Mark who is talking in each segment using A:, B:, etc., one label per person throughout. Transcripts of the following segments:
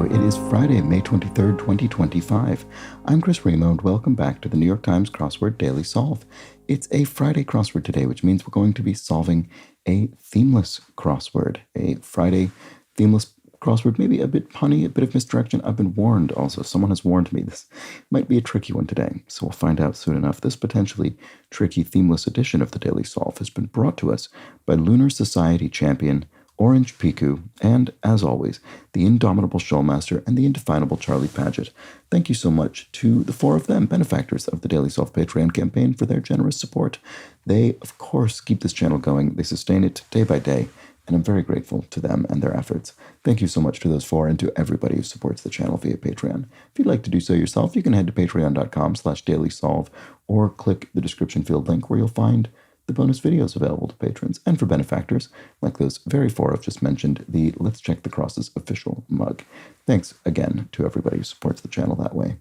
A: Hello, it is Friday, May 23rd, 2025. I'm Chris Remo, and welcome back to the New York Times Crossword Daily Solve. It's a Friday crossword today, which means we're going to be solving a themeless crossword. A Friday themeless crossword, maybe a bit punny, a bit of misdirection. I've been warned also. Someone has warned me this might be a tricky one today, so we'll find out soon enough. This potentially tricky themeless edition of the Daily Solve has been brought to us by Lunar Society champion Orange Piku, and, as always, the indomitable Showmaster and the indefinable Charlie Paget. Thank you so much to the four of them, benefactors of the Daily Solve Patreon campaign, for their generous support. They, of course, keep this channel going. They sustain it day by day, and I'm very grateful to them and their efforts. Thank you so much to those four and to everybody who supports the channel via Patreon. If you'd like to do so yourself, you can head to patreon.com/dailysolve or click the description field link where you'll find the bonus videos available to patrons, and for benefactors, like those very four I've just mentioned, the Let's Check the Crosses official mug. Thanks again to everybody who supports the channel that way.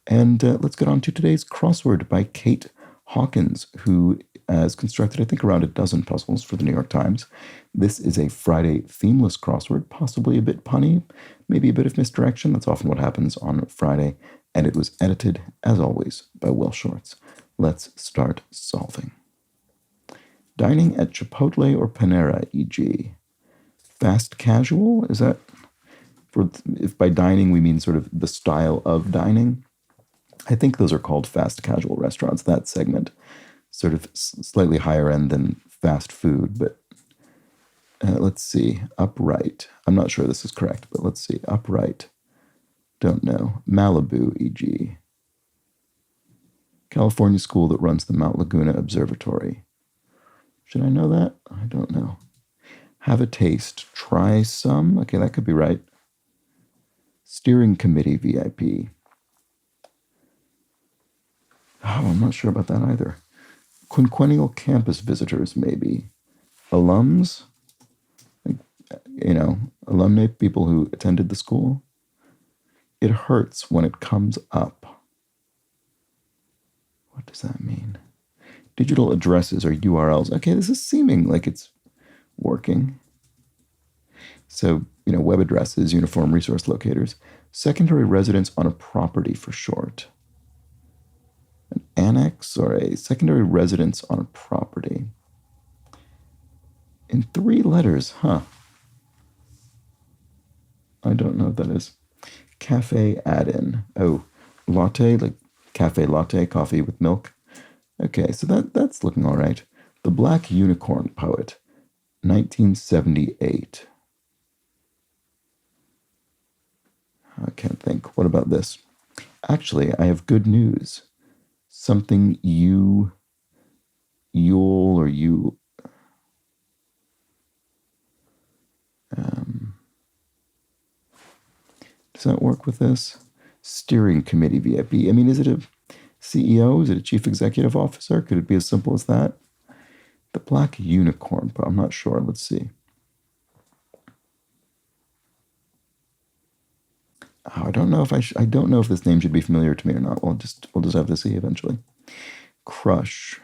A: And let's get on to today's crossword by Kate Hawkins, who has constructed, I think, around a dozen puzzles for the New York Times. This is a Friday themeless crossword, possibly a bit punny, maybe a bit of misdirection. That's often what happens on Friday. And it was edited, as always, by Will Shorts. Let's start solving. Dining at Chipotle or Panera, e.g. Fast casual? Is that, if by dining we mean sort of the style of dining? I think those are called fast casual restaurants, that segment. Sort of slightly higher end than fast food, but let's see. Upright. I'm not sure this is correct, but let's see. Upright. Don't know. Malibu, e.g. California school that runs the Mount Laguna Observatory. Should I know that? I don't know. Have a taste. Try some. Okay, that could be right. Steering committee VIP. Oh, I'm not sure about that either. Quinquennial campus visitors, maybe. Alums? Like, alumni, people who attended the school. It hurts when it comes up. What does that mean? Digital addresses or URLs. Okay, this is seeming like it's working. So, web addresses, uniform resource locators. Secondary residence on a property for short. An annex or a secondary residence on a property. In 3 letters, huh? I don't know what that is. Cafe add-in. Oh, latte, like cafe latte, coffee with milk. Okay, so that's looking all right. The Black Unicorn Poet, 1978. I can't think. What about this? Actually, I have good news. Something you'll or you... does that work with this? Steering committee VIP. I mean, is it a CEO? Is it a chief executive officer? Could it be as simple as that? The Black Unicorn, but I'm not sure. Let's see. Oh, I don't know if I don't know if this name should be familiar to me or not. We'll just have to see eventually. Crush.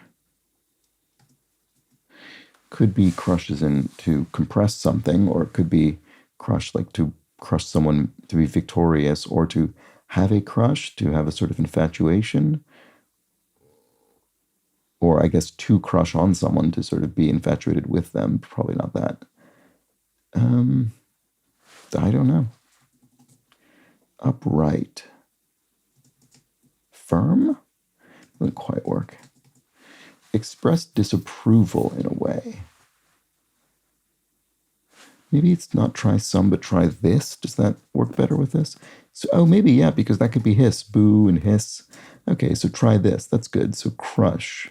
A: Could be crush as in to compress something, or it could be crush like to crush someone to be victorious, or to have a crush, to have a sort of infatuation. Or I guess to crush on someone, to sort of be infatuated with them. Probably not that. I don't know. Upright. Firm? Doesn't quite work. Express disapproval in a way. Maybe it's not try some, but try this. Does that work better with this? So, maybe, yeah, because that could be hiss, boo, and hiss. Okay, so try this. That's good. So crush.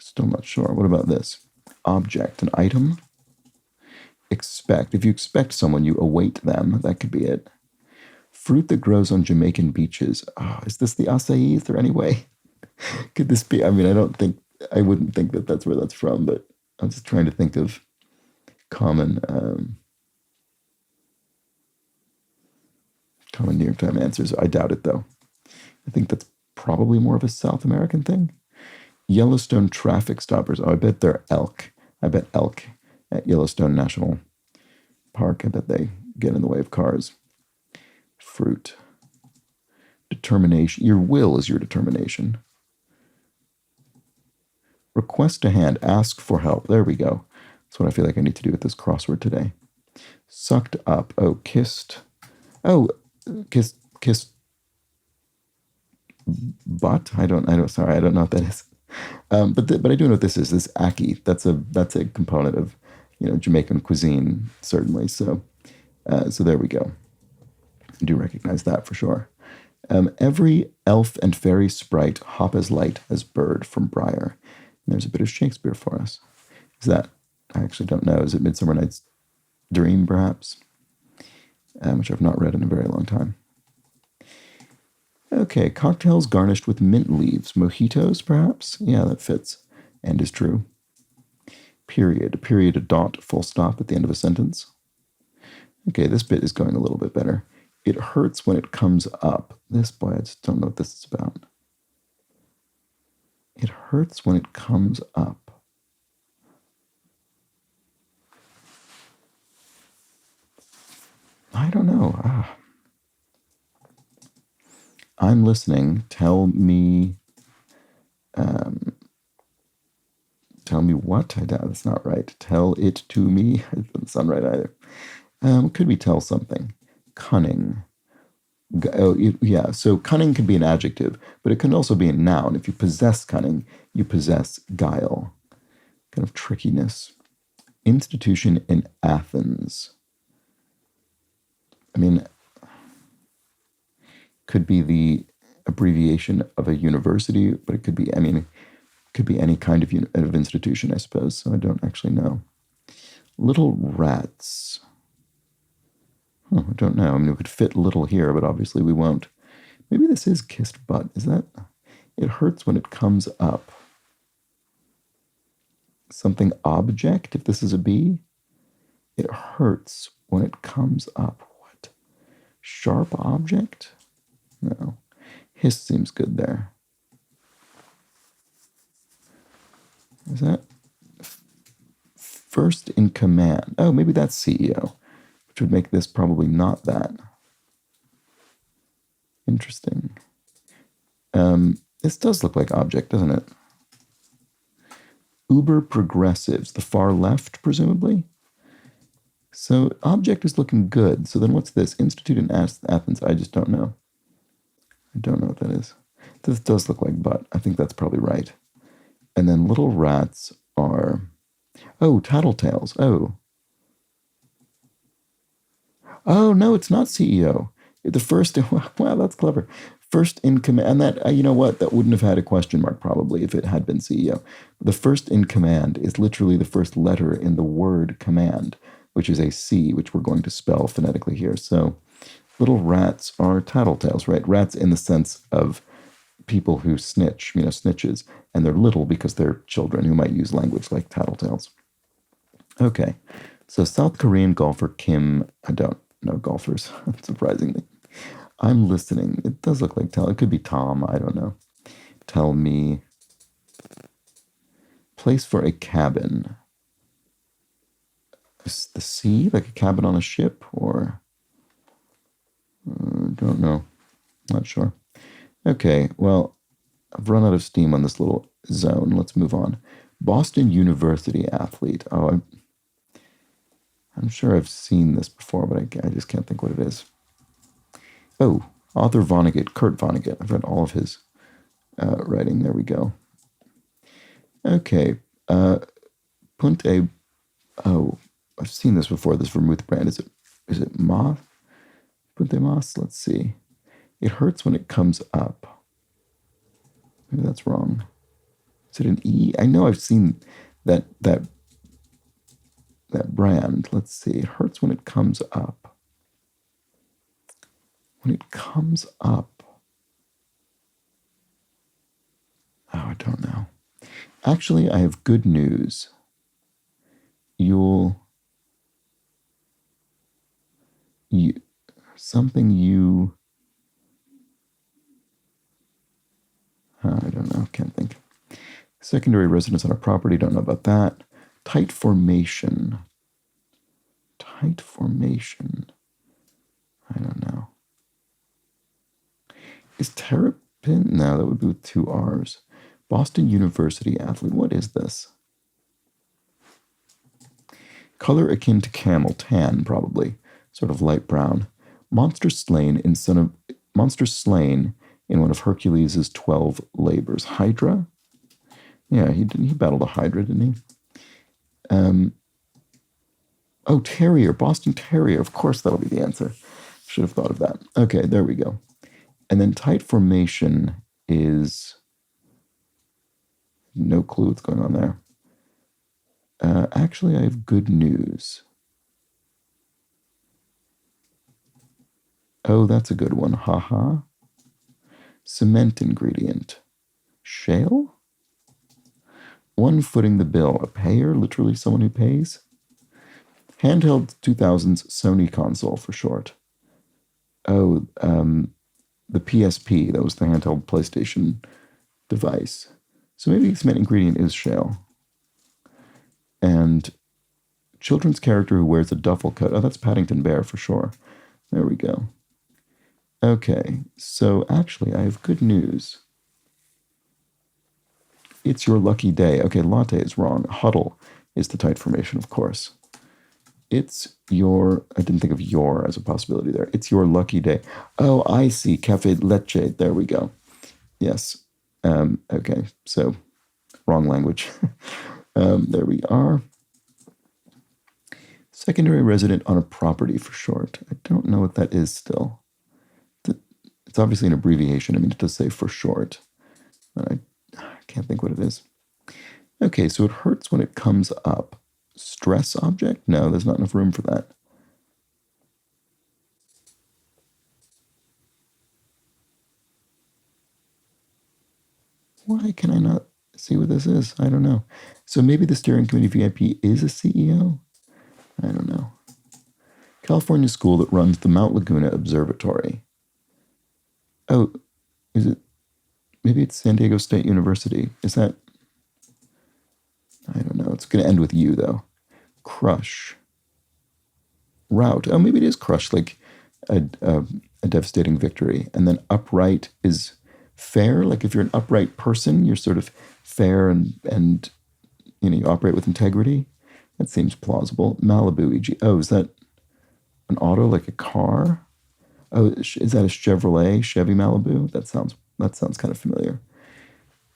A: Still not sure. What about this? Object, an item. Expect. If you expect someone, you await them. That could be it. Fruit that grows on Jamaican beaches. Oh, is this the acai? Is there any way? Could this be? I mean, I wouldn't think that that's where that's from, but I'm just trying to think of common New York Times answers. I doubt it, though. I think that's probably more of a South American thing. Yellowstone traffic stoppers. Oh, I bet they're elk. I bet elk at Yellowstone National Park. I bet they get in the way of cars. Fruit. Determination. Your will is your determination. Request a hand. Ask for help. There we go. That's what I feel like I need to do with this crossword today. Sucked up. Oh, kissed. Oh, kissed butt. Sorry, I don't know what that is. But I do know what this is. This ackee. That's a component of, Jamaican cuisine, certainly. So there we go. I do recognize that for sure. Every elf and fairy sprite hop as light as bird from briar. And there's a bit of Shakespeare for us. Is that? I actually don't know. Is it Midsummer Night's Dream, perhaps? Which I've not read in a very long time. Okay, cocktails garnished with mint leaves. Mojitos, perhaps? Yeah, that fits and is true. Period. A dot, full stop at the end of a sentence. Okay, this bit is going a little bit better. It hurts when it comes up. This, boy, I just don't know what this is about. It hurts when it comes up. I don't know. I'm listening. Tell me what? I doubt that's not right. Tell it to me. It doesn't sound right either. Could we tell something? Cunning. Yeah, so cunning can be an adjective, but it can also be a noun. If you possess cunning, you possess guile, kind of trickiness. Institution in Athens. I mean, could be the abbreviation of a university, but it could be, could be any kind of institution, I suppose, so I don't actually know. Little rats. I don't know. We could fit little here, but obviously we won't. Maybe this is kissed butt. Is that? It hurts when it comes up. Something object, if this is a bee. It hurts when it comes up. What? Sharp object? No. Hiss seems good there. Is that? First in command. Oh, maybe that's CEO. Which would make this probably not that. Interesting. This does look like object, doesn't it? Uber progressives, the far left, presumably? So object is looking good. So then what's this? Institute in Athens. I just don't know. I don't know what that is. This does look like butt. I think that's probably right. And then little rats are... Oh, tattletales. Oh, no, it's not CEO. The first... Wow, that's clever. First in command, and that, you know what, that wouldn't have had a question mark probably if it had been CEO. The first in command is literally the first letter in the word command, which is a C, which we're going to spell phonetically here. So little rats are tattletales, right? Rats in the sense of people who snitch, snitches, and they're little because they're children who might use language like tattletales. Okay, so South Korean golfer Kim, I don't know golfers, surprisingly. I'm listening. It does look like it could be Tom. I don't know. Tell me. Place for a cabin. Is the sea like a cabin on a ship, or don't know. Not sure. Okay. Well, I've run out of steam on this little zone. Let's move on. Boston University athlete. Oh, I'm sure I've seen this before, but I just can't think what it is. Oh, author Vonnegut, Kurt Vonnegut. I've read all of his writing. There we go. Okay. Punte. Oh, I've seen this before. This vermouth brand. Is it Moth? Punte Mas. Let's see. It hurts when it comes up. Maybe that's wrong. Is it an E? I know I've seen that brand. Let's see. It hurts when it comes up. When it comes up. Oh, I don't know. Actually, I have good news. I don't know, can't think. Secondary residence on a property, don't know about that. Tight formation. Tight formation. I don't know. Is Terrapin? No, that would be with two R's. Boston University athlete. What is this? Color akin to camel, tan probably, sort of light brown. Monster slain in one of Hercules' 12 labors. Hydra? Yeah, he battled a Hydra, didn't he? Oh, Terrier, Boston Terrier. Of course, that'll be the answer. Should have thought of that. Okay, there we go. And then tight formation is no clue what's going on there. Actually, I have good news. Oh, that's a good one. Haha. Cement ingredient. Shale? One footing the bill. A payer? Literally someone who pays? Handheld 2000s Sony console for short. Oh, the PSP. That was the handheld PlayStation device. So maybe cement ingredient is shale. And children's character who wears a duffel coat. Oh, that's Paddington Bear for sure. There we go. Okay, so actually I have good news. It's your lucky day. Okay, latte is wrong. Huddle is the tight formation, of course. It's your, I didn't think of your as a possibility there. It's your lucky day. Oh, I see. Cafe leche. There we go. Yes. Okay, so wrong language. There we are. Secondary resident on a property for short. I don't know what that is still. It's obviously an abbreviation. I mean, it does say for short, but I can't think what it is. Okay, so it hurts when it comes up. Stress object? No, there's not enough room for that. Why can I not see what this is? I don't know. So maybe the steering committee VIP is a CEO? I don't know. California school that runs the Mount Laguna Observatory. Oh, is it? Maybe it's San Diego State University. Is that? I don't know. It's going to end with U, though. Crush. Rout. Oh, maybe it is crush, like a devastating victory. And then upright is fair. Like if you're an upright person, you're sort of fair and you operate with integrity. That seems plausible. Malibu, e.g. Oh, is that an auto, like a car? Oh, is that a Chevrolet, Chevy Malibu? That sounds kind of familiar.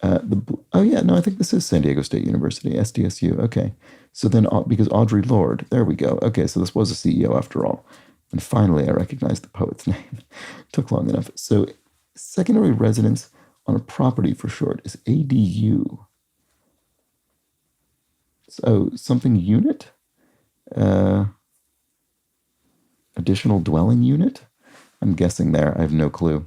A: Oh yeah, no, I think this is San Diego State University, SDSU. Okay, so then because Audre Lorde, there we go. Okay, so this was a CEO after all, and finally I recognized the poet's name. Took long enough. So secondary residence on a property for short is ADU. So something unit, additional dwelling unit. I'm guessing there. I have no clue.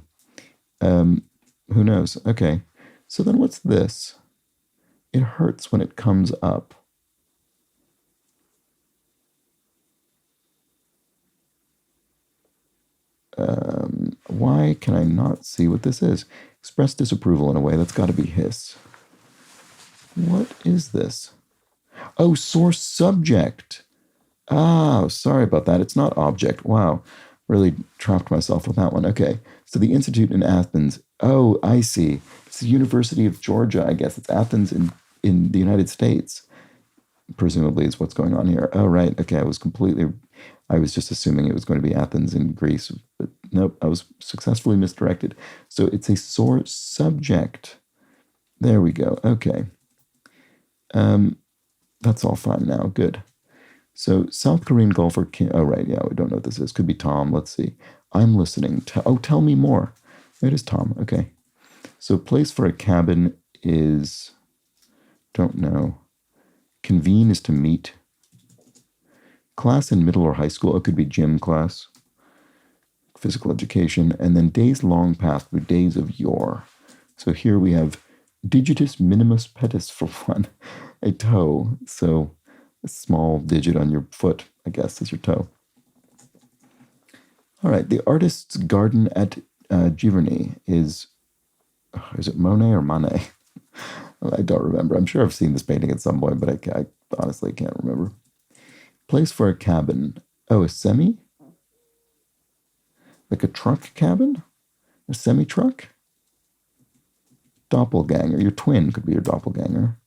A: Who knows? Okay. So then what's this? It hurts when it comes up. Why can I not see what this is? Express disapproval in a way. That's got to be hiss. What is this? Oh, source subject. Oh, sorry about that. It's not object. Wow. Really trapped myself with that one. Okay. So the Institute in Athens. Oh, I see. It's the University of Georgia, I guess. It's Athens in the United States, presumably is what's going on here. Oh, right. Okay. I was just assuming it was going to be Athens in Greece, but nope, I was successfully misdirected. So it's a source subject. There we go. Okay. That's all fine now. Good. So South Korean golfer, oh, right, yeah, we don't know what this is. Could be Tom. Let's see. I'm listening. Tell me more. It is Tom. Okay. So place for a cabin is, don't know. Convene is to meet. Class in middle or high school. It could be gym class. Physical education. And then days long past through days of yore. So here we have digitus minimus pedis for one. A toe. So a small digit on your foot, I guess, is your toe. All right, the artist's garden at Giverny is it Monet or Manet? I don't remember. I'm sure I've seen this painting at some point, but I honestly can't remember. Place for a cabin. Oh, a semi? Like a truck cabin? A semi-truck? Doppelganger. Your twin could be your doppelganger.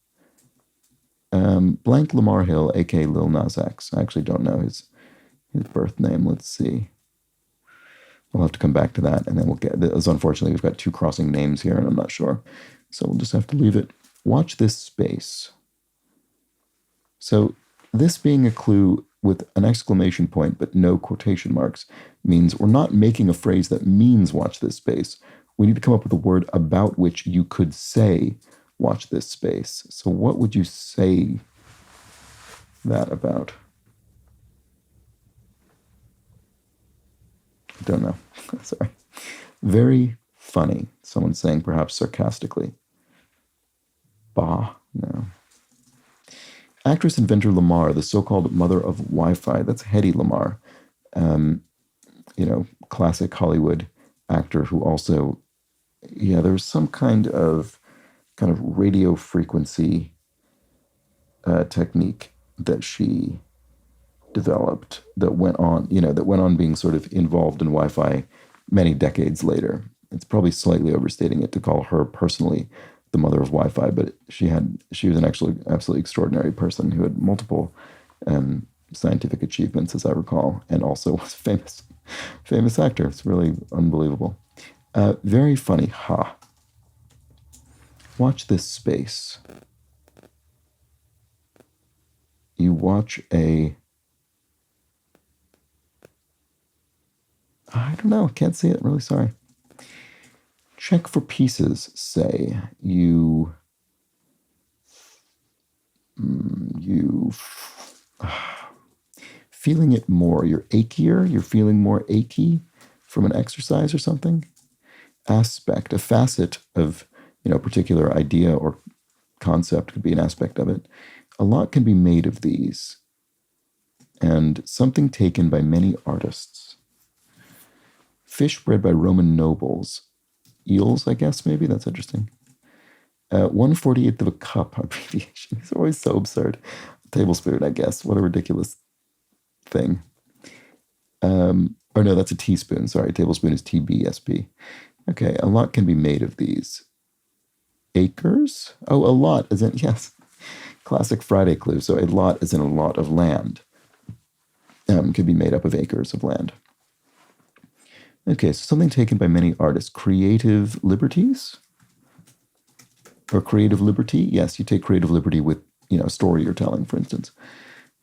A: Blank Lamar Hill, aka Lil Nas X. I actually don't know his birth name. Let's see. We'll have to come back to that, and then we'll get this. Unfortunately, we've got two crossing names here, and I'm not sure. So we'll just have to leave it. Watch this space. So this being a clue with an exclamation point but no quotation marks means we're not making a phrase that means watch this space. We need to come up with a word about which you could say watch this space. So what would you say that about? I don't know. Sorry. Very funny. Someone saying perhaps sarcastically. Bah, no. Actress inventor Lamar, the so-called mother of Wi-Fi. That's Hedy Lamar. Classic Hollywood actor who also, there was some kind of radio frequency technique that she developed that went on being sort of involved in Wi-Fi many decades later. It's probably slightly overstating it to call her personally the mother of Wi-Fi, but she was an actually absolutely extraordinary person who had multiple scientific achievements, as I recall, and also was a famous actor. It's really unbelievable. Very funny. Ha. Watch this space. You watch I don't know. Can't see it. Really sorry. Check for pieces, say. You feeling it more. You're achier. You're feeling more achy from an exercise or something. Aspect, a facet of, a particular idea or concept could be an aspect of it. A lot can be made of these. And something taken by many artists. Fish bred by Roman nobles. Eels, I guess, maybe? That's interesting. 1/48th of a cup abbreviation. It's always so absurd. A tablespoon, I guess. What a ridiculous thing. Or no, that's a teaspoon. Sorry, tablespoon is TBSP. Okay, a lot can be made of these. Acres? Oh, a lot, as in, yes. Classic Friday clue. So a lot is in a lot of land. Could be made up of acres of land. Okay, so something taken by many artists. Creative liberties? Or creative liberty? Yes, you take creative liberty with, a story you're telling, for instance.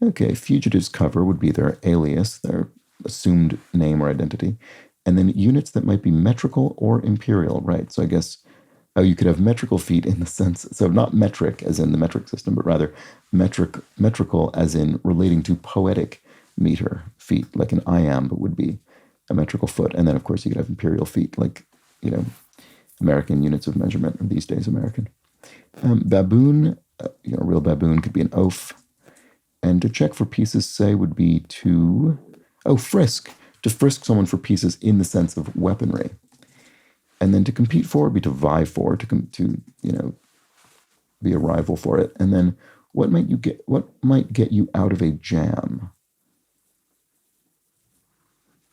A: Okay, fugitives cover would be their alias, their assumed name or identity. And then units that might be metrical or imperial, right? So I guess, you could have metrical feet in the sense, so not metric as in the metric system, but rather metrical as in relating to poetic meter feet, like an iamb would be a metrical foot. And then, of course, you could have imperial feet, like, American units of measurement, or these days American. Baboon, real baboon could be an oaf. And to check for pieces, say, would be to, frisk. To frisk someone for pieces in the sense of weaponry. And then to compete for would be to vie for, to be a rival for it. And then what might get you out of a jam?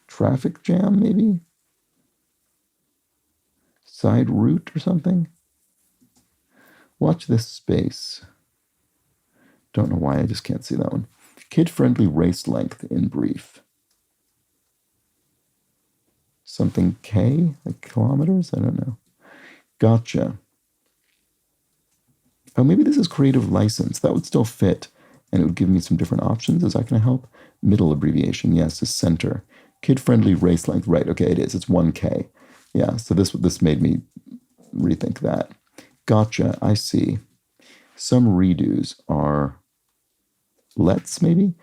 A: Traffic jam, maybe? Side route or something? Watch this space. Don't know why, I just can't see that one. Kid-friendly race length in brief. Something K? Like kilometers? I don't know. Gotcha. Oh, maybe this is creative license. That would still fit, and it would give me some different options. Is that going to help? Middle abbreviation, yes, is center. Kid-friendly race length, right, okay, it is. It's 1K. Yeah, so this made me rethink that. Gotcha, I see. Some redos are lets, maybe?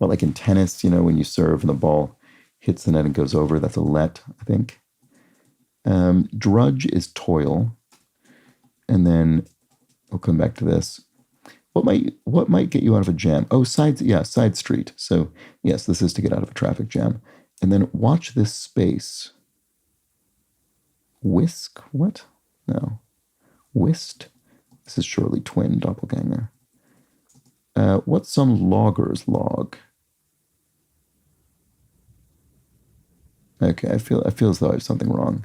A: Like in tennis, when you serve and the ball hits the net and goes over, that's a let, I think. Drudge is toil. And then we'll come back to this. What might get you out of a jam? Oh, side street. So yes, this is to get out of a traffic jam. And then watch this space. Whisk? What? No. Whist? This is surely twin doppelganger. What's some loggers log? Okay, I feel as though I have something wrong.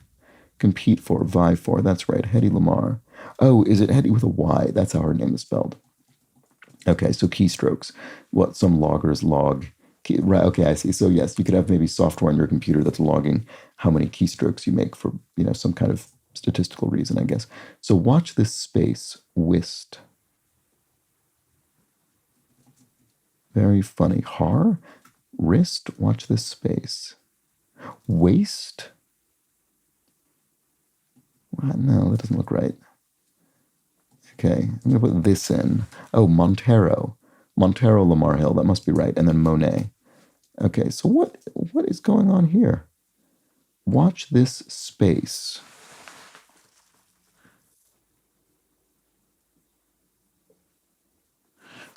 A: Compete for, vie for. That's right, Hedy Lamarr. Oh, is it Hedy with a Y? That's how her name is spelled. Okay, so keystrokes. What some loggers log. Right, okay, I see. So yes, you could have maybe software on your computer that's logging how many keystrokes you make for, some kind of statistical reason, I guess. So watch this space, whist. Very funny. Har, wrist, watch this space. Waist? What? No, that doesn't look right. Okay, I'm going to put this in. Oh, Montero. Montero Lamar Hill, that must be right. And then Monet. Okay, so what is going on here? Watch this space.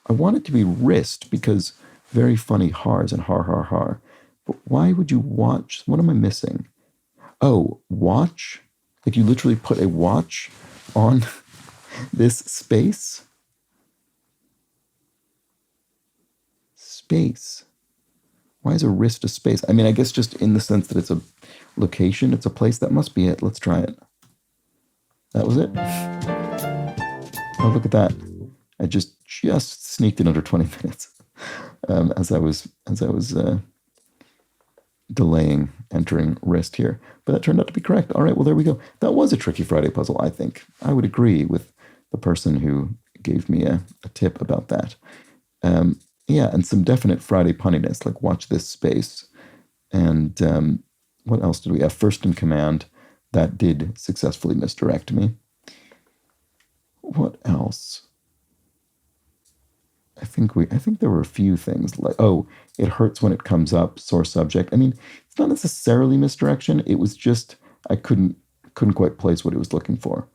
A: I want it to be wrist because very funny hars and har har har. But why would you watch? What am I missing? Oh, watch? Like you literally put a watch on this space? Space. Why is a wrist a space? I mean, I guess just in the sense that it's a location, it's a place. That must be it. Let's try it. That was it. Oh, look at that. I just sneaked in under 20 minutes as I was delaying entering wrist here. But that turned out to be correct. All right, well, there we go. That was a tricky Friday puzzle, I think. I would agree with the person who gave me a tip about that. Yeah, and some definite Friday punniness, like watch this space. And what else did we have? First in command, that did successfully misdirect me. What else? I think there were a few things like, oh, it hurts when it comes up, sore subject. I mean, it's not necessarily misdirection. It was just I couldn't quite place what it was looking for.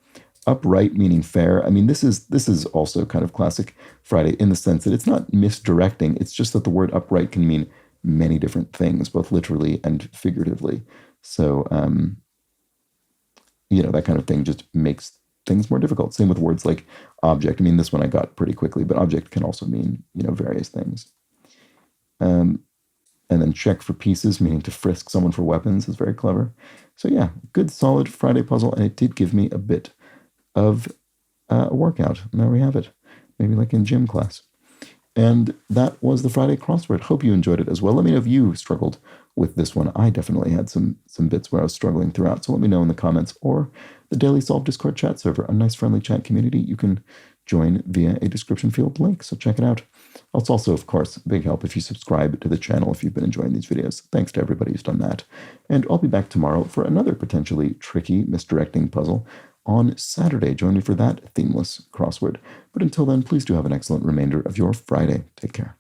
A: Upright meaning fair. I mean, this is also kind of classic Friday in the sense that it's not misdirecting. It's just that the word upright can mean many different things, both literally and figuratively. So, that kind of thing just makes things more difficult. Same with words like object. I mean, this one I got pretty quickly, but object can also mean, various things. And then check for pieces, meaning to frisk someone for weapons, is very clever. So yeah, good solid Friday puzzle, and it did give me a bit of a workout. There we have it. Maybe like in gym class. And that was the Friday crossword. Hope you enjoyed it as well. Let me know if you struggled with this one. I definitely had some bits where I was struggling throughout. So let me know in the comments or the Daily Solve Discord chat server, a nice friendly chat community you can join via a description field link. So check it out. It's also, of course, a big help if you subscribe to the channel if you've been enjoying these videos. Thanks to everybody who's done that. And I'll be back tomorrow for another potentially tricky, misdirecting puzzle on Saturday. Join me for that themeless crossword. But until then, please do have an excellent remainder of your Friday. Take care.